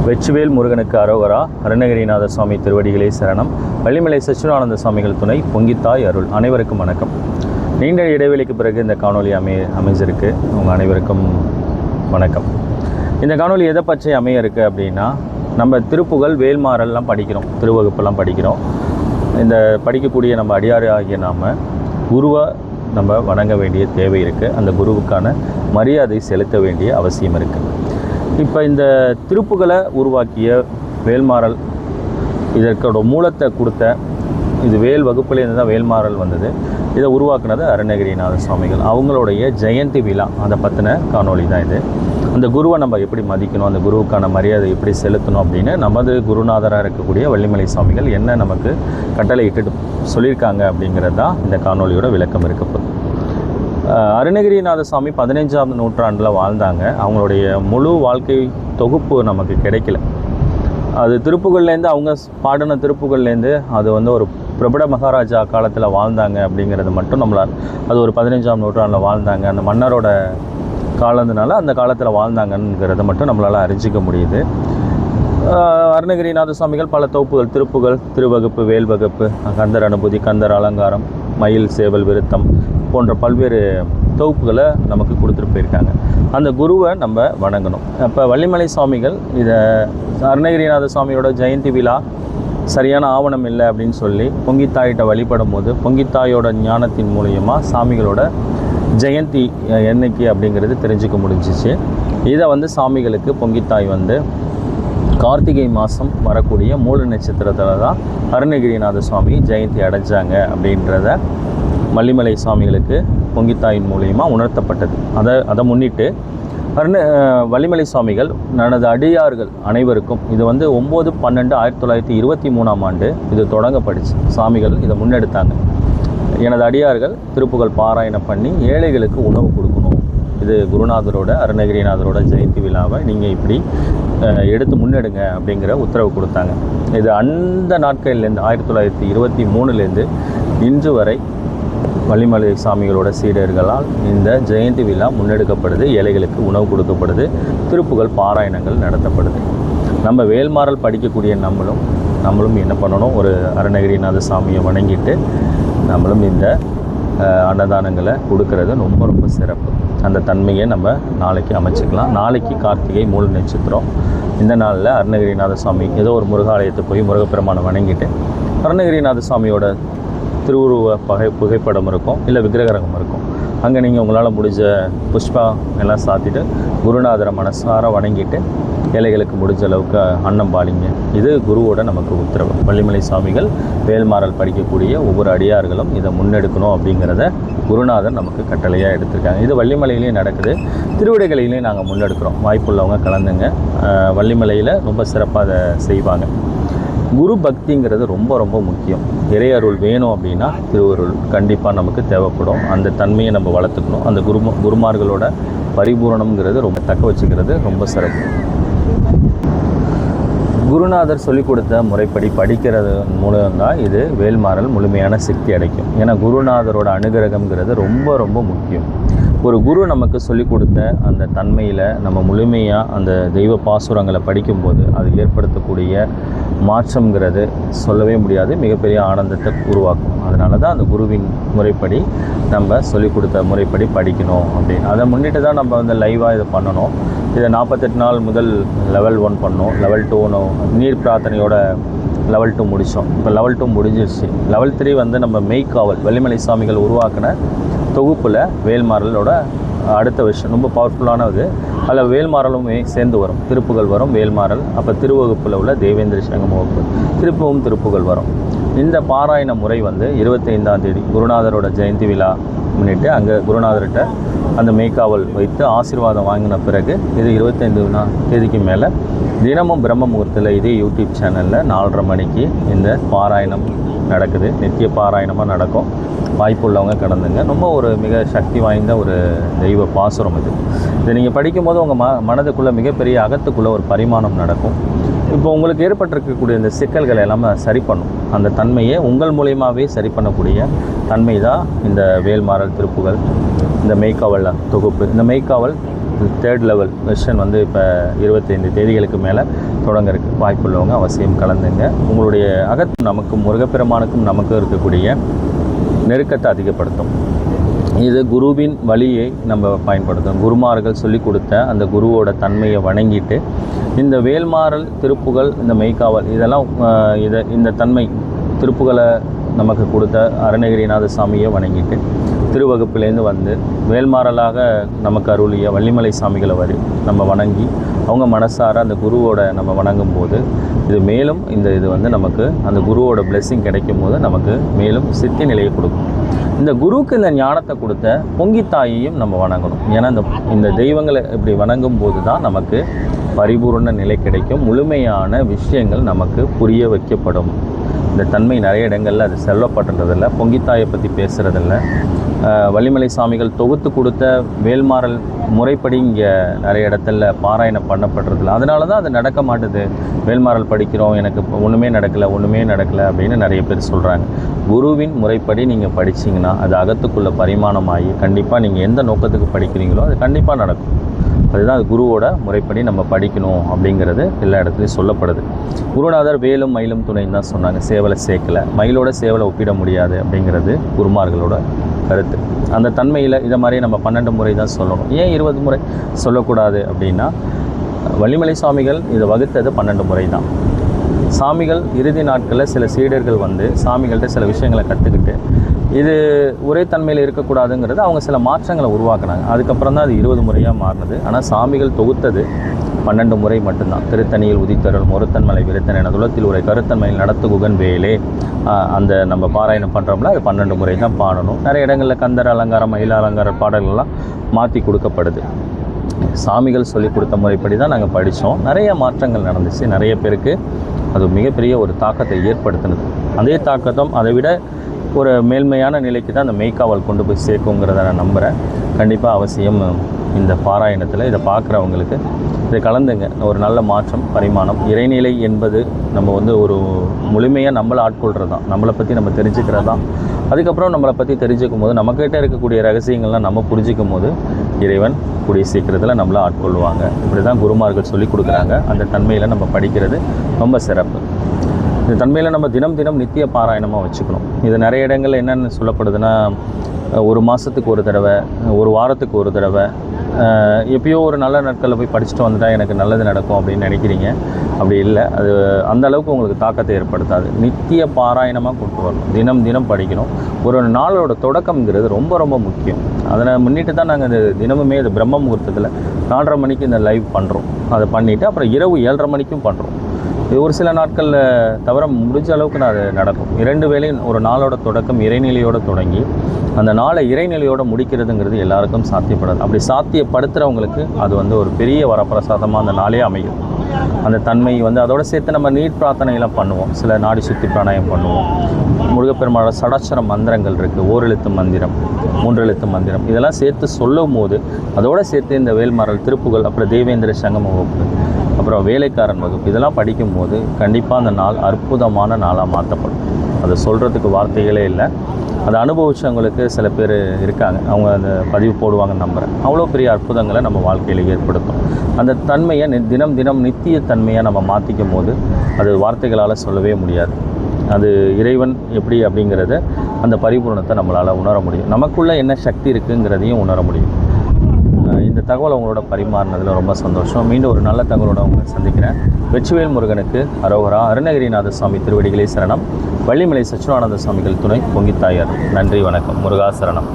வெற்றிவேல் முருகனுக்கு அரோகரா. அருணகிரிநாத சுவாமி திருவடிகளே சரணம். வள்ளிமலை சச்சிதானந்த சுவாமிகள் துணை, பொங்கித்தாய் அருள். அனைவருக்கும் வணக்கம். நீண்ட இடைவெளிக்கு பிறகு இந்த காணொலி அமைஞ்சிருக்கு. உங்கள் அனைவருக்கும் வணக்கம். இந்த காணொலி எதை பற்றி அமைய இருக்குது அப்படின்னா, நம்ம திருப்புகழ் வேல்மாறல்லாம் படிக்கிறோம், திருவகுப்பெல்லாம் படிக்கிறோம். இந்த படிக்கக்கூடிய நம்ம அடியாறு ஆகிய நாம் குருவை நம்ம வணங்க வேண்டிய தேவை இருக்குது. அந்த குருவுக்கான மரியாதை செலுத்த வேண்டிய அவசியம் இருக்குது. இப்போ இந்த திருப்புகளை உருவாக்கிய வேல்மாறல், இதற்கோட மூலத்தை கொடுத்த, இது வேல் வகுப்புலேருந்து தான் வேல்மாறல் வந்தது. இதை உருவாக்குனது அருணகிரிநாத சுவாமிகள். அவங்களுடைய ஜெயந்தி விழா அதை பற்றின காணொலி தான் இது. அந்த குருவை நம்ம எப்படி மதிக்கணும், அந்த குருவுக்கான மரியாதை எப்படி செலுத்தணும் அப்படின்னு நமது குருநாதராக இருக்கக்கூடிய வள்ளிமலை சுவாமிகள் என்ன நமக்கு கட்டளை இட்டுட்டு சொல்லியிருக்காங்க அப்படிங்கிறது தான் இந்த காணொலியோட விளக்கம் இருக்கப்போகுது. அருணகிரிநாத சுவாமி 15ஆம் நூற்றாண்டில் வாழ்ந்தாங்க. அவங்களுடைய முழு வாழ்க்கை தொகுப்பு நமக்கு கிடைக்கல. அது திருப்புகள்லேருந்து, அவங்க பாடின திருப்புகள்லேருந்து அது ஒரு பிரபட மகாராஜா காலத்தில் வாழ்ந்தாங்க அப்படிங்கிறது மட்டும் நம்மளால், அது ஒரு 15ஆம் நூற்றாண்டில் வாழ்ந்தாங்க, அந்த மன்னரோட காலத்தினால அந்த காலத்தில் வாழ்ந்தாங்கங்கிறத மட்டும் நம்மளால் அறிஞ்சிக்க முடியுது. அருணகிரிநாத சுவாமிகள் பல தொகுப்புகள், திருப்புகள், திருவகுப்பு, வேல் வகுப்பு, கந்தர் அனுபூதி, கந்தர் அலங்காரம், மயில் சேவல் விருத்தம் போன்ற பல்வேறு தொகுப்புகளை நமக்கு கொடுத்துட்டு போயிருக்காங்க. அந்த குருவை நம்ம வணங்கணும். அப்போ வள்ளிமலை சுவாமிகள் இதை அருணகிரிநாத சுவாமியோட ஜெயந்தி விழா சரியான ஆவணம் இல்லை அப்படின்னு சொல்லி பொங்கித்தாயிட்ட வழிபடும் போது, பொங்கித்தாயோட ஞானத்தின் மூலியமாக சாமிகளோட ஜெயந்தி என்னைக்கு அப்படிங்கிறது தெரிஞ்சுக்க முடிஞ்சிச்சு. இதை சாமிகளுக்கு பொங்கித்தாய் கார்த்திகை மாதம் வரக்கூடிய மூல நட்சத்திரத்தில் தான் அருணகிரிநாத சுவாமி ஜெயந்தி அடைஞ்சாங்க அப்படின்றத வள்ளிமலை சுவாமிகளுக்கு பொங்கித்தாயின் மூலியமாக உணர்த்தப்பட்டது. அதை முன்னிட்டு வள்ளிமலை சுவாமிகள் தனது அடியார்கள் அனைவருக்கும், இது 9/12/1923 இது தொடங்கப்பட்டுச்சு. சுவாமிகள் இதை முன்னெடுத்தாங்க. எனது அடியார்கள் திருப்புகழ் பாராயணம் பண்ணி ஏழைகளுக்கு உணவு கொடுக்கணும், இது குருநாதரோட அருணகிரிநாதரோட ஜெயந்தி விழாவை நீங்கள் இப்படி எடுத்து முன்னெடுங்க அப்படிங்கிற உத்தரவு கொடுத்தாங்க. இது அந்த நாட்களிலேருந்து 1923 இன்று வரை வள்ளிமலை சாமிகளோட சீடர்களால் இந்த ஜெயந்தி விழா முன்னெடுக்கப்படுது. ஏழைகளுக்கு உணவு கொடுக்கப்படுது, திருப்புகழ் பாராயணங்கள் நடத்தப்படுது. நம்ம வேல்மாறல் படிக்கக்கூடிய நம்மளும் என்ன பண்ணணும், ஒரு அருணகிரிநாத சாமியை வணங்கிட்டு நம்மளும் இந்த அன்னதானங்களை கொடுக்கறது ரொம்ப சிறப்பு. அந்த தன்மையை நம்ம நாளைக்கு அமைச்சிக்கலாம். நாளைக்கு கார்த்திகை மூல நட்சத்திரம். இந்த நாளில் அருணகிரிநாத சுவாமி ஏதோ ஒரு முருகாலயத்தை போய் முருகப்பெருமானை வணங்கிட்டு அருணகிரிநாத சுவாமியோட திருவுருவ புகைப்படம் இருக்கும், இல்லை விக்கிரகம் இருக்கும். அங்கே நீங்கள் உங்களால் முடிஞ்ச புஷ்பா எல்லாம் சாத்திட்டு குருநாதரை மனசார வணங்கிட்டு ஏழைகளுக்கு முடிஞ்ச அளவுக்கு அன்னம் பாலிங்க. இது குருவோட நமக்கு உத்தரவு. வள்ளிமலை சுவாமிகள் வேல்மாறல் படிக்கக்கூடிய ஒவ்வொரு அடியார்களும் இதை முன்னெடுக்கணும் அப்படிங்கிறத குருநாதர் நமக்கு கட்டளையாக எடுத்திருக்காங்க. இது வள்ளிமலையிலையும் நடக்குது, திருவிடைகளிலையும் நாங்கள் முன்னெடுக்கிறோம். வாய்ப்புள்ளவங்க கலந்துங்க. வள்ளிமலையில் ரொம்ப சிறப்பாக அதை செய்வாங்க. குரு பக்திங்கிறது ரொம்ப முக்கியம். இறையருள் வேணும் அப்படின்னா திருவருள் கண்டிப்பாக நமக்கு தேவைப்படும். அந்த தன்மையை நம்ம வளர்த்துக்கணும். அந்த குருமார்களோட பரிபூரணம்ங்கிறது ரொம்ப தக்க வச்சுக்கிறது ரொம்ப சிறப்பு. குருநாதர் சொல்லிக் கொடுத்த முறைப்படி படிக்கிறது மூலம்தான் இது வேல்மாறல் முழுமையான சக்தி அடைக்கும். ஏன்னா குருநாதரோட அனுகிரகம்ங்கிறது ரொம்ப முக்கியம். ஒரு குரு நமக்கு சொல்லிக் கொடுத்த அந்த தன்மையில் நம்ம முழுமையாக அந்த தெய்வ பாசுரங்களை படிக்கும்போது அது ஏற்படுத்தக்கூடிய மாற்றங்கிறது சொல்லவே முடியாது, மிகப்பெரிய ஆனந்தத்தை உருவாக்கும். அதனால தான் அந்த குருவின் முறைப்படி நம்ம சொல்லிக் கொடுத்த முறைப்படி படிக்கணும் அப்படின்னு. அதை முன்னிட்டு தான் நம்ம லைவாக இதை பண்ணணும். இதை 48 நாள் முதல் லெவல் 1 பண்ணோம், லெவல் 2 நீர் பிரார்த்தனையோட லெவல் 2 முடித்தோம். இப்போ லெவல் 2 முடிஞ்சிருச்சு. லெவல் 3 நம்ம மெய்க்காவல் வள்ளிமலை சுவாமிகள் உருவாக்கின தொகுப்பில் வேல்மாறலோட அடுத்த விஷயம் ரொம்ப பவர்ஃபுல்லானது. அதில் வேல்மாறலும் சேர்ந்து வரும், திருப்புகள் வரும், வேல்மாறல். அப்போ திருவகுப்பில் உள்ள தேவேந்திர சங்கம் வகுப்பு திருப்பவும் திருப்புகள் வரும். இந்த பாராயண முறை 25ஆம் தேதி குருநாதரோட ஜெயந்தி விழா முன்னிட்டு அங்கே குருநாதர்கிட்ட அந்த மெய்க்காவல் வைத்து ஆசீர்வாதம் வாங்கின பிறகு இது 25ஆம் தேதிக்கு மேலே தினமும் பிரம்ம முகூர்த்தத்தில் இதே யூடியூப் சேனலில் 4:30 மணிக்கு இந்த பாராயணம் நடக்குது. நித்திய பாராயணமாக நடக்கும். வாய்ப்புள்ளவங்க கடந்துங்க. ரொம்ப ஒரு மிக சக்தி வாய்ந்த ஒரு தெய்வ பாசுரம் இது. இதை நீங்கள் படிக்கும்போது உங்கள் மனதுக்குள்ளே மிகப்பெரிய அகத்துக்குள்ளே ஒரு பரிமாணம் நடக்கும். இப்போ உங்களுக்கு ஏற்பட்டிருக்கக்கூடிய இந்த சிக்கல்களை எல்லாமே சரி பண்ணும். அந்த தன்மையை உங்கள் மூலியமாகவே சரி பண்ணக்கூடிய தன்மை தான் இந்த வேல்மாறல் திருப்புகள், இந்த மெய்க்காவல் தொகுப்பு. இந்த மெய்க்காவல் 3rd லெவல் வெர்ஷன் வந்து இப்போ 25 தேதிகளுக்கு மேலே தொடங்க இருக்குது. வாய்ப்புள்ளவங்க அவசியம் கலந்துங்க. உங்களுடைய நமக்கும் முருகப்பெருமானுக்கும் நமக்கும் இருக்கக்கூடிய நெருக்கத்தை அதிகப்படுத்தும். இது குருவின் வழியை நம்ம பயன்படுத்தும். குருமார்கள் சொல்லி கொடுத்த அந்த குருவோட தன்மையை வணங்கிட்டு இந்த வேல்மாறல் திருப்புகள், இந்த மெய்க்காவல் இதெல்லாம் இந்த தன்மை திருப்புகளை நமக்கு கொடுத்த அருணகிரிநாத சாமியை வணங்கிட்டு திருவகுப்பிலேருந்து வந்து வேல்மாறலாக நமக்கு அருளிய வள்ளிமலை சாமிகளை நம்ம வணங்கி அவங்க மனசார அந்த குருவோட நம்ம வணங்கும் போது இது மேலும் இது வந்து நமக்கு அந்த குருவோட பிளெஸ்ஸிங் கிடைக்கும் போது நமக்கு மேலும் சித்தி நிலையை கொடுக்கும். இந்த குருவுக்கு இந்த ஞானத்தை கொடுத்த பொங்கித்தாயையும் நம்ம வணங்கணும். ஏன்னா இந்த தெய்வங்களை இப்படி வணங்கும் போது தான் நமக்கு பரிபூர்ண நிலை கிடைக்கும். முழுமையான விஷயங்கள் நமக்கு புரிய வைக்கப்படும். இந்த தன்மை நிறைய இடங்களில் அது சொல்லப்பட்டுறதில்ல. பொங்கித்தாயை பற்றி பேசுகிறதில்ல. வள்ளிமலை சாமிகள் தொகுத்து கொடுத்த வேல்மாறல் முறைப்படி இங்கே நிறைய இடத்துல பாராயணம் பண்ணப்படுறதில்ல. அதனால தான் அது நடக்க மாட்டுது. வேல்மாறல் படிக்கிறோம், எனக்கு ஒன்றுமே நடக்கலை அப்படின்னு நிறைய பேர் சொல்கிறாங்க. குருவின் முறைப்படி நீங்கள் படிச்சிங்கன்னா அது அகத்துக்குள்ளே பரிமாணமாகி கண்டிப்பாக நீங்கள் எந்த நோக்கத்துக்கு படிக்கிறீங்களோ அது கண்டிப்பாக நடக்கும். அதுதான் அது குருவோட முறைப்படி நம்ம படிக்கணும் அப்படிங்கிறது எல்லா இடத்துலையும் சொல்லப்படுது. குருநாதர் வேலும் மயிலும் துணைன்னு தான் சொன்னாங்க. சேவலை சேர்க்கலை, மயிலோட சேவலை ஒப்பிட முடியாது அப்படிங்கிறது குருமார்களோட கருத்து. அந்த தன்மையில் இதை மாதிரி நம்ம 12 முறை தான் சொல்லணும். ஏன் 20 முறை சொல்லக்கூடாது அப்படின்னா, வள்ளிமலை சுவாமிகள் இதை வகுத்தது 12 முறை தான். சாமிகள் இறுதி நாட்களில் சில சீடர்கள் வந்து சாமிகள்கிட்ட சில விஷயங்களை கற்றுக்கிட்டு இது ஒரே தன்மையில் இருக்கக்கூடாதுங்கிறது அவங்க சில மாற்றங்களை உருவாக்குனாங்க. அதுக்கப்புறம் தான் அது 20 முறையாக மாறினது. ஆனால் சாமிகள் தொகுத்தது 12 முறை மட்டும்தான். திருத்தணியில் உதித்தருள் மொருத்தன்மலை விருத்தன் என துளத்தில் உரை கருத்தன்மையில் நடத்து குகன் வேலே அந்த நம்ம பாராயணம் பண்ணுறோம்ல அது 12 முறை தான் பாடணும். நிறைய இடங்களில் கந்தர் அலங்காரம், மயில அலங்கார பாடல்கள்லாம் மாற்றி கொடுக்கப்படுது. சாமிகள் சொல்லி கொடுத்த முறைப்படி தான் நாங்கள் படித்தோம். நிறைய மாற்றங்கள் நடந்துச்சு. நிறைய பேருக்கு அது மிகப்பெரிய ஒரு தாக்கத்தை ஏற்படுத்தினது. அதே தாக்கத்தும் அதை விட ஒரு மேல்மையான நிலைக்கு தான் அந்த மெய்க்காவல் கொண்டு போய் சேர்க்குங்கிறத நான் நம்புகிறேன். கண்டிப்பாக அவசியம் இந்த பாராயணத்தில் இதை பார்க்குறவங்களுக்கு இதை கலந்துங்க. ஒரு நல்ல மாற்றம், பரிமாணம். இறைநிலை என்பது நம்ம வந்து ஒரு முழுமையாக நம்மளை ஆட்கொள்கிறது தான். நம்மளை பற்றி நம்ம தெரிஞ்சுக்கிறது தான். அதுக்கப்புறம் நம்மளை பற்றி தெரிஞ்சுக்கும் போது நம்மக்கிட்ட இருக்கக்கூடிய ரகசியங்கள்லாம் நம்ம புரிஞ்சிக்கும் போது இறைவன் கூடிய சீக்கிரத்தில் நம்மளை ஆட்கொள்வாங்க. இப்படி தான் குருமார்கள் சொல்லி கொடுக்குறாங்க. அந்த தன்மையில் நம்ம படிக்கிறது ரொம்ப சிறப்பு. இந்த தன்மையில் நம்ம தினம் நித்திய பாராயணமாக வச்சுக்கணும். இது நிறைய இடங்களில் என்னென்னு சொல்லப்படுதுன்னா, ஒரு மாதத்துக்கு ஒரு தடவை, ஒரு வாரத்துக்கு ஒரு தடவை, எப்பயோ ஒரு நல்ல நாட்களில் போய் படிச்சுட்டு வந்துட்டால் எனக்கு நல்லது நடக்கும் அப்படின்னு நினைக்கிறீங்க. அப்படி இல்லை. அது அந்த அளவுக்கு உங்களுக்கு தாக்கத்தை ஏற்படுத்தாது. நித்திய பாராயணமாக கொண்டு வரணும். தினம் படிக்கணும். ஒரு நாளோட தொடக்கம்ங்கிறது ரொம்ப முக்கியம். அதனை முன்னிட்டு தான் நாங்கள் இந்த தினமுமே இது பிரம்ம முகூர்த்தத்தில் 4:30 மணிக்கு இந்த லைவ் பண்ணுறோம். அதை பண்ணிவிட்டு அப்புறம் இரவு 7:30 மணிக்கும் பண்ணுறோம். இது ஒரு சில நாட்களில் தவிர முடிஞ்ச அளவுக்கு நான் அது நடக்கும். 2 வேளையும் ஒரு நாளோட தொடக்கம் இறைநிலையோடு தொடங்கி அந்த நாளை இறைநிலையோடு முடிக்கிறதுங்கிறது எல்லாருக்கும் சாத்தியப்படாது. அப்படி சாத்தியப்படுத்துகிறவங்களுக்கு அது வந்து ஒரு பெரிய வரப்பிரசாதமாக அந்த நாளே அமையும். அந்த தன்மை வந்து அதோடு சேர்த்து நம்ம நீட் பிரார்த்தனையெல்லாம் பண்ணுவோம். சில நாடி சுத்தி பிராணாயம் பண்ணுவோம். முருகப்பெருமானோட சடாட்சர மந்திரங்கள் இருக்குது. 1 எழுத்து மந்திரம், 3 எழுத்து மந்திரம், இதெல்லாம் சேர்த்து சொல்லும் போது அதோடு சேர்த்து இந்த வேல்மாறல் திருப்புகள், அப்புறம் தேவேந்திர சங்கம வகுப்பு, அப்புறம் வேலைக்காரன் வகுப்பு இதெல்லாம் படிக்கும்போது கண்டிப்பாக அந்த நாள் அற்புதமான நாளாக மாற்றப்படும். அதை சொல்கிறதுக்கு வார்த்தைகளே இல்லை. அதை அனுபவிச்சவங்களுக்கு சில பேர் இருக்காங்க. அவங்க அந்த பதிவு போடுவாங்கன்னு நம்புகிறேன். அவ்வளோ பெரிய அற்புதங்களை நம்ம வாழ்க்கையில் ஏற்படுத்தும். அந்த தன்மையை தினம் நித்திய தன்மையாக நம்ம மாற்றிக்கும் போது அது வார்த்தைகளால் சொல்லவே முடியாது. அது இறைவன் எப்படி அப்படிங்கிறத அந்த பரிபூர்ணத்தை நம்மளால் உணர முடியும். நமக்குள்ளே என்ன சக்தி இருக்குங்கிறதையும் உணர முடியும். இந்த தகவலை உங்களோட பரிமாறினதில் ரொம்ப சந்தோஷம். மீண்டும் ஒரு நல்ல தகவலோட உங்களை சந்திக்கிறேன். வெற்றிவேல் முருகனுக்கு அரோகரா. அருணகிரிநாத சுவாமி திருவடிகளே சரணம். வள்ளிமலை சச்சிதானந்த சுவாமிகள் துணை பொங்கித்தாயார். நன்றி, வணக்கம். முருகா சரணம்.